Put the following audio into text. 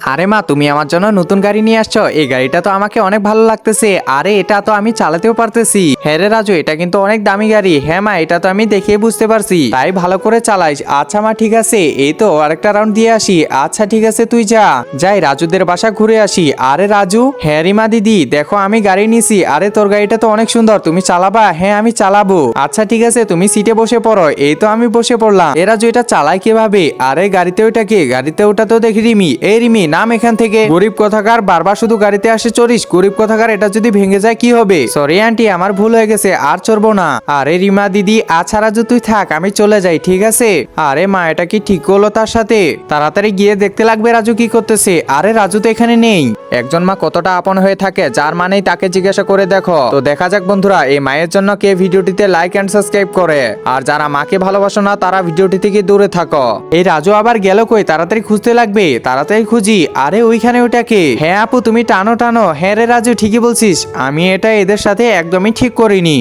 আরে মা, তুমি আমার জন্য নতুন গাড়ি নিয়ে আসছো। এই গাড়িটা তো আমাকে অনেক ভালো লাগতেছে। আরে এটা তো আমি চালাতেও পারতেছি। হ্যাঁ রে রাজু, এটা কিন্তু অনেক দামি গাড়ি। হ্যাঁ মা, এটা তো আমি দেখেই বুঝতে পারছি, তাই ভালো করে চালাইস। আচ্ছা মা, ঠিক আছে, এই তো আরেকটা রাউন্ড দিয়ে আসি। আচ্ছা ঠিক আছে, তুই যা, যাই রাজুদের বাসা ঘুরে আসি। আরে রাজু, হ্যাঁ রিমা দিদি, দেখো আমি গাড়ি নিছি। আরে তোর গাড়িটা তো অনেক সুন্দর, তুমি চালাবা? হ্যাঁ আমি চালাবো। আচ্ছা ঠিক আছে, তুমি সিটে বসে পড়ো। এই তো আমি বসে পড়লাম। এ রাজু, এটা চালায় কিভাবে? আরে গাড়িতে ওইটা কে? গাড়িতে ওটা তো দেখি রিমি। এই রিমি, নাম এখান থেকে। গরিব কথাকার, বারবার শুধু গাড়িতে আসে চড়িস। গরিব কথাকার, এটা যদি ভেঙে যায় কি হবে? সরি আন্টি, আমার ভুল হয়ে গেছে, আর চড়বো না। আরে রিমা দিদি, আচ্ছা রাজু তুই থাক, আমি চলে যাই, ঠিক আছে? আরে মা, এটা কি ঠিক হলো তার সাথে? তাড়াতাড়ি গিয়ে দেখতে লাগবে রাজু কি করতেছে। আরে রাজু তো এখানে নেই। একজন মা কতটা আপন হয়ে থাকে, যার মানেই তাকে জিজ্ঞাসা করে দেখো। তো দেখা যাক বন্ধুরা, এই মায়ের জন্য কে ভিডিওটিতে লাইক এন্ড সাবস্ক্রাইব করে। আর যারা মাকে ভালোবাসো না, তারা ভিডিওটি থেকে দূরে থাকো। এই রাজু আবার গেল কই? তাড়াতাড়ি খুঁজতে লাগবে, তাড়াতাড়ি খুঁজি। আরে ওইখানে ওটাকে। হ্যাঁ আপু, তুমি টানো টানো। হ্যাঁ রে রাজু, ঠিকই বলছিস, আমি এটা এদের সাথে একদমই ঠিক করিনি।